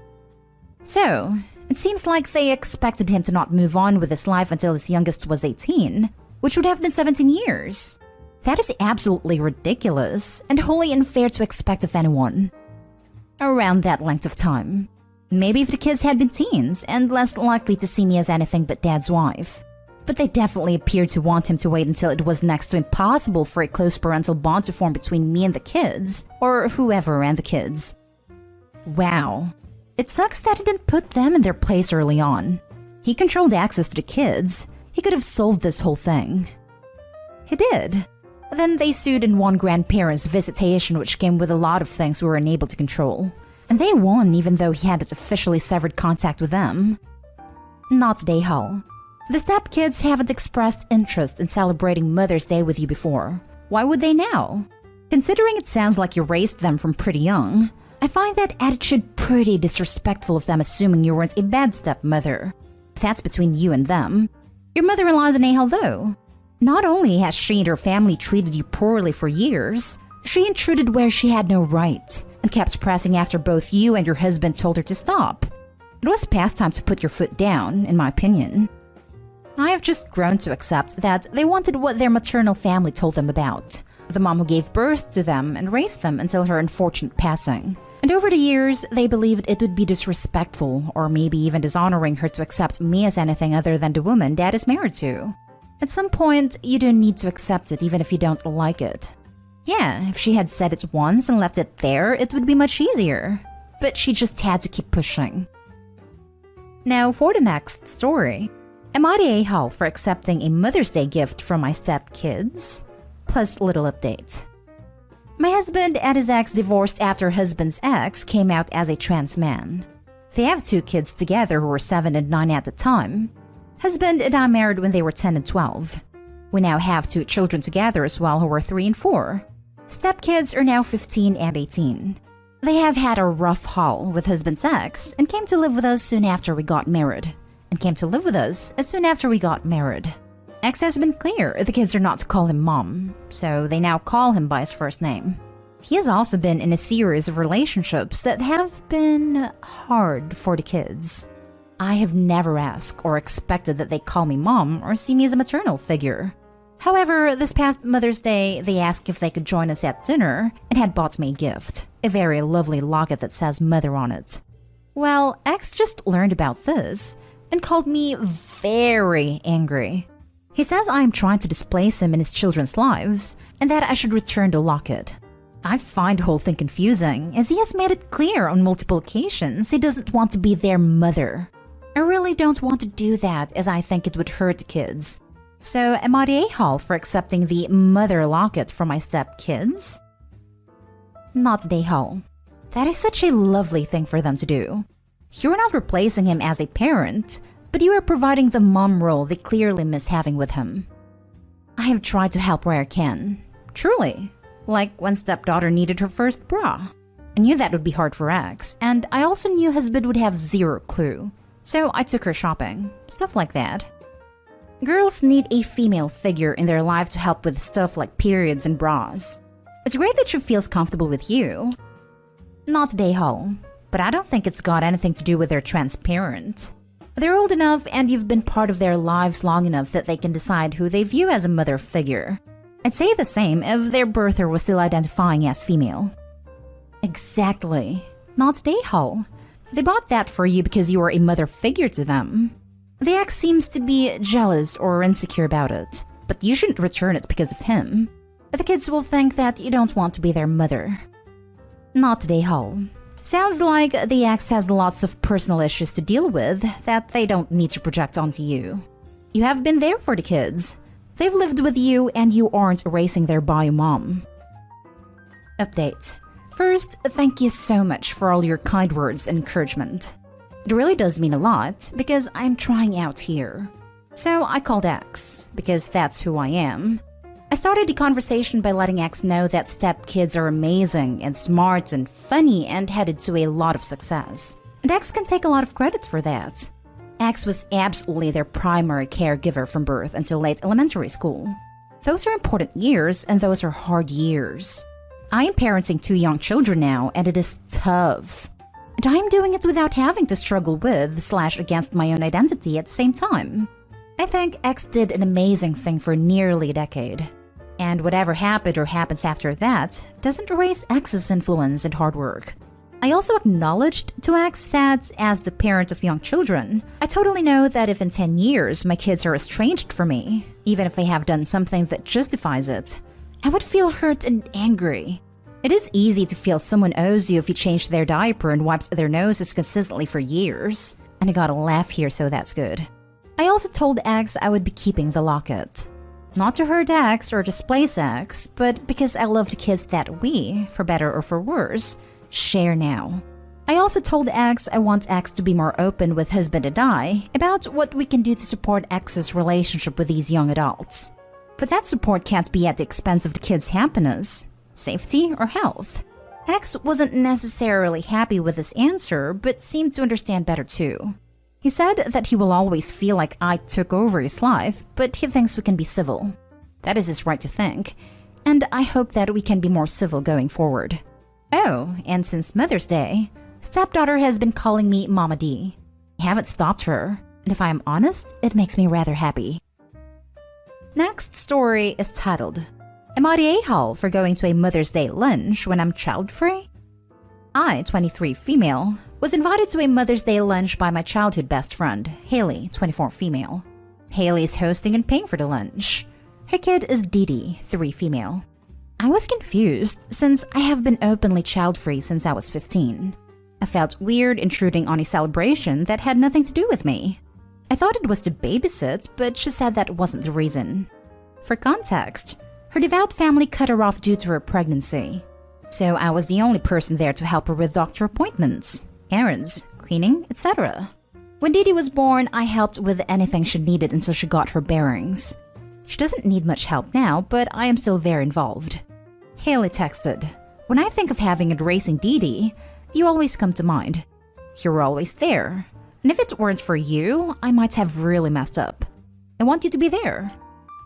So, it seems like they expected him to not move on with his life until his youngest was 18, which would have been 17 years. That is absolutely ridiculous and wholly unfair to expect of anyone. Around that length of time. Maybe if the kids had been teens and less likely to see me as anything but dad's wife. But they definitely appeared to want him to wait until it was next to impossible for a close parental bond to form between me and the kids, or whoever and the kids. Wow. It sucks that he didn't put them in their place early on. He controlled access to the kids. He could have solved this whole thing. He did. Then they sued and won grandparents' visitation, which came with a lot of things we were unable to control. And they won even though he hadn't officially severed contact with them. Not they ho. The stepkids haven't expressed interest in celebrating Mother's Day with you before. Why would they now? Considering it sounds like you raised them from pretty young, I find that attitude pretty disrespectful of them assuming you weren't a bad stepmother. That's between you and them. Your mother-in-law is an a-hole though. Not only has she and her family treated you poorly for years, she intruded where she had no right and kept pressing after both you and your husband told her to stop. It was past time to put your foot down, in my opinion. I have just grown to accept that they wanted what their maternal family told them about. The mom who gave birth to them and raised them until her unfortunate passing. And over the years, they believed it would be disrespectful or maybe even dishonoring her to accept me as anything other than the woman Dad is married to. At some point, you don't need to accept it even if you don't like it. Yeah, if she had said it once and left it there, it would be much easier. But she just had to keep pushing. Now for the next story. Am I the a-hole for accepting a Mother's Day gift from my stepkids? Plus little update. My husband and his ex divorced after husband's ex came out as a trans man. They have 2 kids together who were 7 and 9 at the time. Husband and I married when they were 10 and 12. We now have 2 children together as well who are 3 and 4. Stepkids are now 15 and 18. They have had a rough haul with husband's ex and came to live with us soon after we got married. Ex has been clear the kids are not to call him mom, so they now call him by his first name. He has also been in a series of relationships that have been hard for the kids. I have never asked or expected that they call me mom or see me as a maternal figure. However, this past Mother's Day, they asked if they could join us at dinner and had bought me a gift, a very lovely locket that says mother on it. Well, ex just learned about this and called me very angry. He says I am trying to displace him in his children's lives and that I should return the locket. I find the whole thing confusing as he has made it clear on multiple occasions he doesn't want to be their mother. I really don't want to do that as I think it would hurt the kids. So am I the a-hole for accepting the mother locket from my stepkids? Not the a-hole. That is such a lovely thing for them to do. You're not replacing him as a parent, but you are providing the mom role they clearly miss having with him. I have tried to help where I can. Truly. Like when stepdaughter needed her first bra. I knew that would be hard for ex, and I also knew husband would have zero clue. So I took her shopping. Stuff like that. Girls need a female figure in their life to help with stuff like periods and bras. It's great that she feels comfortable with you. Not the a-hole, but I don't think it's got anything to do with their transparent. They're old enough and you've been part of their lives long enough that they can decide who they view as a mother figure. I'd say the same if their birther was still identifying as female. Exactly. Not the a-hole. They bought that for you because you were a mother figure to them. The ex seems to be jealous or insecure about it, but you shouldn't return it because of him. The kids will think that you don't want to be their mother. Not the a-hole. Sounds like the ex has lots of personal issues to deal with that they don't need to project onto you. You have been there for the kids. They've lived with you and you aren't erasing their bio mom. Update. First, thank you so much for all your kind words and encouragement. It really does mean a lot because I'm trying out here. So I called X because that's who I am. I started the conversation by letting X know that stepkids are amazing and smart and funny and headed to a lot of success. And X can take a lot of credit for that. X was absolutely their primary caregiver from birth until late elementary school. Those are important years and those are hard years. I am parenting 2 young children now and it is tough. And I am doing it without having to struggle with/against my own identity at the same time. I think X did an amazing thing for nearly a decade. And whatever happened or happens after that doesn't erase X's influence and hard work. I also acknowledged to X that, as the parent of young children, I totally know that if in 10 years my kids are estranged from me, even if I have done something that justifies it, I would feel hurt and angry. It is easy to feel someone owes you if you change their diaper and wipes their noses consistently for years. And I got a laugh here, so that's good. I also told X I would be keeping the locket. Not to hurt X or displace X, but because I love the kids that we, for better or for worse, share now. I also told X I want X to be more open with husband and I about what we can do to support X's relationship with these young adults. But that support can't be at the expense of the kids' happiness, safety, or health. X wasn't necessarily happy with this answer, but seemed to understand better too. He said that he will always feel like I took over his life, but he thinks we can be civil. That is his right to think, and I hope that we can be more civil going forward. Oh, and since Mother's Day, stepdaughter has been calling me Mama D. I haven't stopped her, and if I am honest, it makes me rather happy. Next story is titled, Am I the a-hole for going to a Mother's Day lunch when I'm child-free? I, 23 female, was invited to a Mother's Day lunch by my childhood best friend, Haley, 24 female. Haley is hosting and paying for the lunch. Her kid is Dee Dee, 3 female. I was confused since I have been openly child-free since I was 15. I felt weird intruding on a celebration that had nothing to do with me. I thought it was to babysit, but she said that wasn't the reason. For context, her devout family cut her off due to her pregnancy. So I was the only person there to help her with doctor appointments, errands, cleaning, etc. When Didi was born, I helped with anything she needed until she got her bearings. She doesn't need much help now, but I am still very involved. Haley texted, "When I think of having and raising Didi, you always come to mind. You're always there. And if it weren't for you, I might have really messed up. I want you to be there."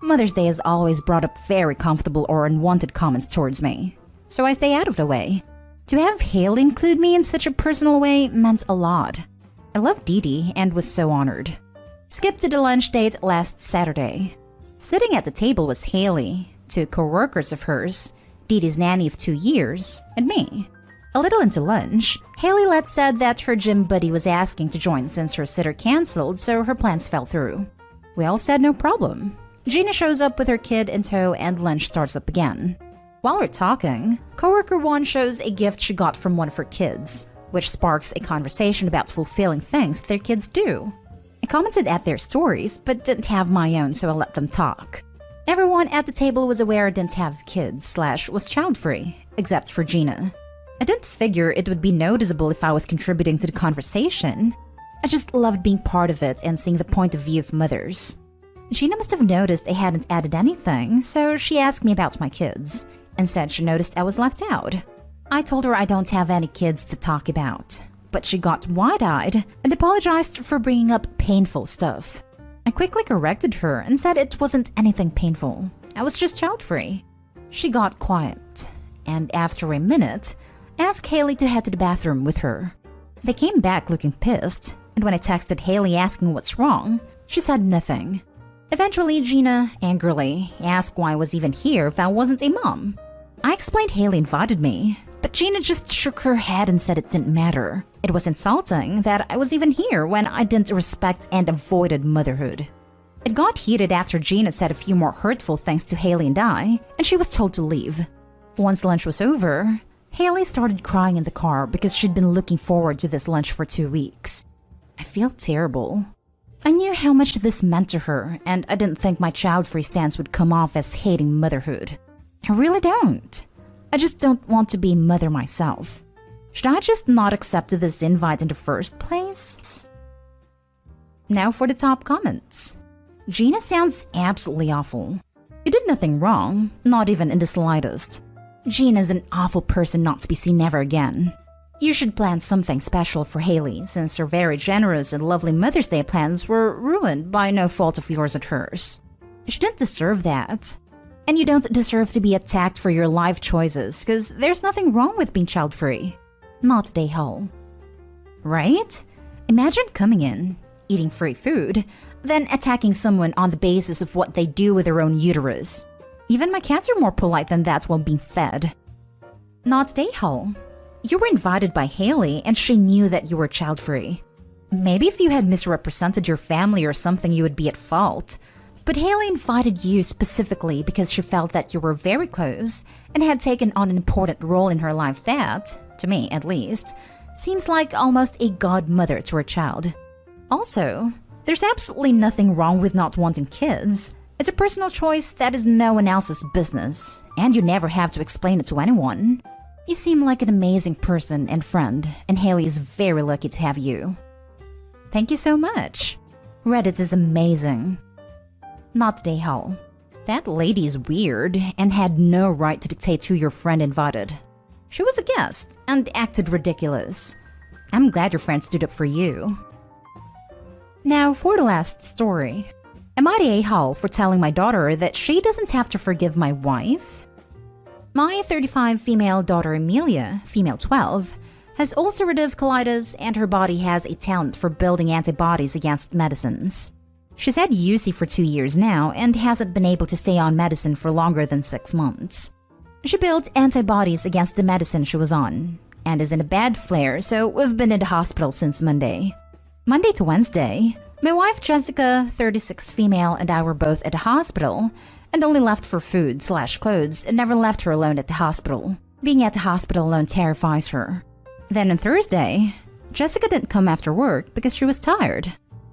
Mother's Day has always brought up very comfortable or unwanted comments towards me, so I stay out of the way. To have Haley include me in such a personal way meant a lot. I love Didi and was so honored. Skip to the lunch date last Saturday. Sitting at the table was Haley, two co-workers of hers, Didi's nanny of 2 years, and me. A little into lunch, Haley said that her gym buddy was asking to join since her sitter canceled, so her plans fell through. We all said no problem. Gina shows up with her kid in tow and lunch starts up again. While we're talking, coworker 1 shows a gift she got from one of her kids, which sparks a conversation about fulfilling things their kids do. I commented at their stories, but didn't have my own, so I let them talk. Everyone at the table was aware I didn't have kids / was child-free, except for Gina. I didn't figure it would be noticeable if I was contributing to the conversation. I just loved being part of it and seeing the point of view of mothers. Gina must have noticed I hadn't added anything, so she asked me about my kids, and said she noticed I was left out. I told her I don't have any kids to talk about, but she got wide-eyed and apologized for bringing up painful stuff. I quickly corrected her and said it wasn't anything painful. I was just child-free. She got quiet, and after a minute, asked Haley to head to the bathroom with her. They came back looking pissed, and when I texted Haley asking what's wrong, she said nothing. Eventually, Gina, angrily, asked why I was even here if I wasn't a mom. I explained Haley invited me, but Gina just shook her head and said it didn't matter. It was insulting that I was even here when I didn't respect and avoided motherhood. It got heated after Gina said a few more hurtful things to Haley and I, and she was told to leave. Once lunch was over, Haley started crying in the car because she'd been looking forward to this lunch for 2 weeks. I feel terrible. I knew how much this meant to her, and I didn't think my child-free stance would come off as hating motherhood. I really don't. I just don't want to be a mother myself. Should I just not accept this invite in the first place? Now for the top comments. Gina sounds absolutely awful. You did nothing wrong, not even in the slightest. Gina's an awful person not to be seen ever again. You should plan something special for Haley, since her very generous and lovely Mother's Day plans were ruined by no fault of yours and hers. She didn't deserve that. And you don't deserve to be attacked for your life choices, because there's nothing wrong with being child-free. Not day whole. Right? Imagine coming in, eating free food, then attacking someone on the basis of what they do with their own uterus. Even my cats are more polite than that while being fed. Not day whole. You were invited by Haley and she knew that you were child-free. Maybe if you had misrepresented your family or something you would be at fault. But Haley invited you specifically because she felt that you were very close and had taken on an important role in her life that, to me at least, seems like almost a godmother to her child. Also, there's absolutely nothing wrong with not wanting kids. It's a personal choice that is no one else's business, and you never have to explain it to anyone. You seem like an amazing person and friend, and Haley is very lucky to have you. Thank you so much. Reddit is amazing. Not Dayhall. That lady is weird and had no right to dictate who your friend invited. She was a guest and acted ridiculous. I'm glad your friend stood up for you. Now for the last story. Am I the a-hole for telling my daughter that she doesn't have to forgive my wife? My 35 female daughter Amelia, female 12, has ulcerative colitis and her body has a talent for building antibodies against medicines. She's had UC for 2 years now and hasn't been able to stay on medicine for longer than 6 months. She built antibodies against the medicine she was on and is in a bad flare, so we've been in the hospital since Monday. Monday to Wednesday, my wife Jessica, 36 female, and I were both at the hospital, and only left for food/clothes and never left her alone at the hospital. Being at the hospital alone terrifies her. Then on Thursday, Jessica didn't come after work because she was tired.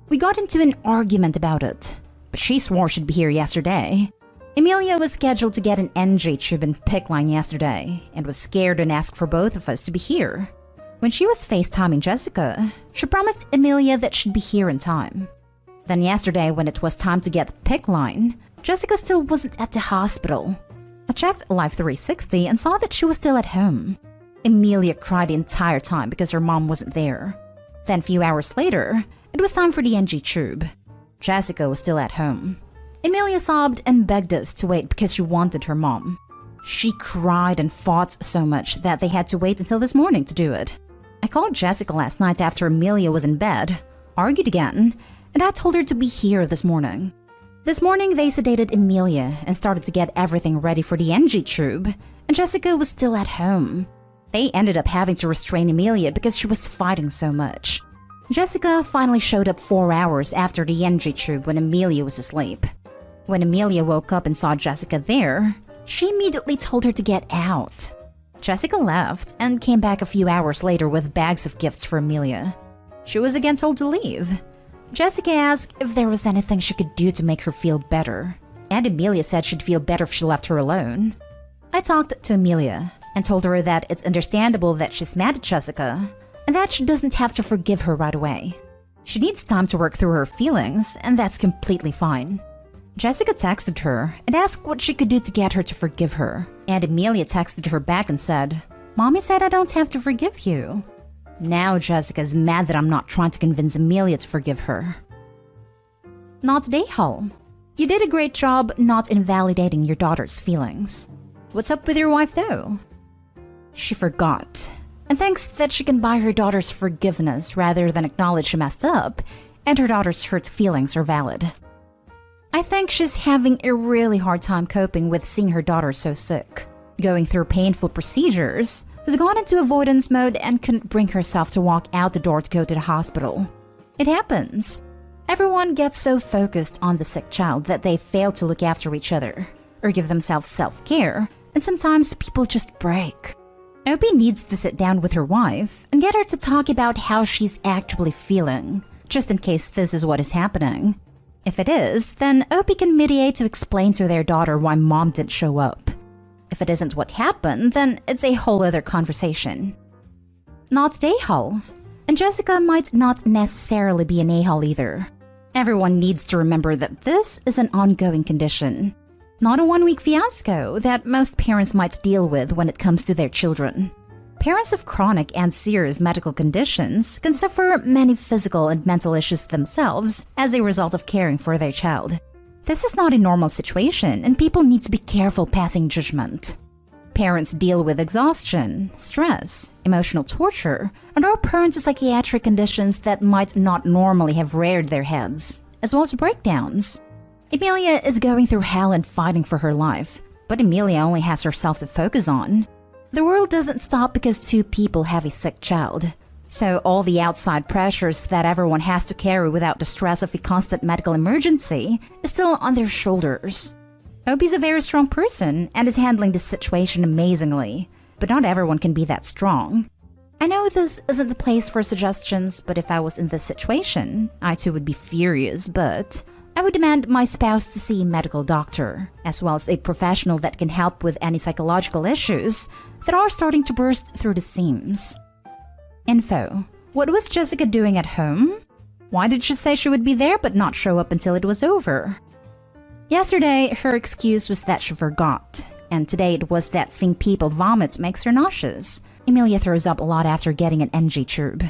We got into an argument about it, but she swore she'd be here yesterday. Emilia was scheduled to get an NG tube and PICC line yesterday and was scared and asked for both of us to be here. When she was FaceTiming Jessica, she promised Emilia that she'd be here in time. Then yesterday, when it was time to get the PICC line, Jessica still wasn't at the hospital. I checked Live 360 and saw that she was still at home. Emilia cried the entire time because her mom wasn't there. Then a few hours later, it was time for the NG tube. Jessica was still at home. Emilia sobbed and begged us to wait because she wanted her mom. She cried and fought so much that they had to wait until this morning to do it. I called Jessica last night after Emilia was in bed, argued again, and I told her to be here this morning. This morning they sedated Emilia and started to get everything ready for the NG tube, and Jessica was still at home. They ended up having to restrain Emilia because she was fighting so much. Jessica finally showed up 4 hours after the NG tube when Emilia was asleep. When Emilia woke up and saw Jessica there, she immediately told her to get out. Jessica left and came back a few hours later with bags of gifts for Emilia. She was again told to leave. Jessica asked if there was anything she could do to make her feel better, and Emilia said she'd feel better if she left her alone. I talked to Emilia and told her that it's understandable that she's mad at Jessica and that she doesn't have to forgive her right away. She needs time to work through her feelings, and that's completely fine. Jessica texted her and asked what she could do to get her to forgive her, and Emilia texted her back and said, "Mommy said I don't have to forgive you." Now Jessica's mad that I'm not trying to convince Emilia to forgive her. Not today, Hull. You did a great job not invalidating your daughter's feelings. What's up with your wife, though? She forgot, and thinks that she can buy her daughter's forgiveness rather than acknowledge she messed up, and her daughter's hurt feelings are valid. I think she's having a really hard time coping with seeing her daughter so sick. Going through painful procedures, has gone into avoidance mode and couldn't bring herself to walk out the door to go to the hospital. It happens. Everyone gets so focused on the sick child that they fail to look after each other or give themselves self-care, and sometimes people just break. Opie needs to sit down with her wife and get her to talk about how she's actually feeling, just in case this is what is happening. If it is, then Opie can mediate to explain to their daughter why mom didn't show up. If it isn't what happened, then it's a whole other conversation. Not today, Hull. And Jessica might not necessarily be an a-hole either. Everyone needs to remember that this is an ongoing condition, not a one-week fiasco that most parents might deal with when it comes to their children. Parents of chronic and serious medical conditions can suffer many physical and mental issues themselves as a result of caring for their child. This is not a normal situation, and people need to be careful passing judgment. Parents deal with exhaustion, stress, emotional torture, and are prone to psychiatric conditions that might not normally have reared their heads, as well as breakdowns. Emilia is going through hell and fighting for her life, but Emilia only has herself to focus on. The world doesn't stop because two people have a sick child. So all the outside pressures that everyone has to carry without the stress of a constant medical emergency is still on their shoulders. Opie's a very strong person and is handling this situation amazingly, but not everyone can be that strong. I know this isn't the place for suggestions, but if I was in this situation, I too would be furious, but I would demand my spouse to see a medical doctor, as well as a professional that can help with any psychological issues that are starting to burst through the seams. Info. What was Jessica doing at home? Why did she say she would be there but not show up until it was over? Yesterday, her excuse was that she forgot, and today it was that seeing people vomit makes her nauseous. Emilia throws up a lot after getting an NG tube.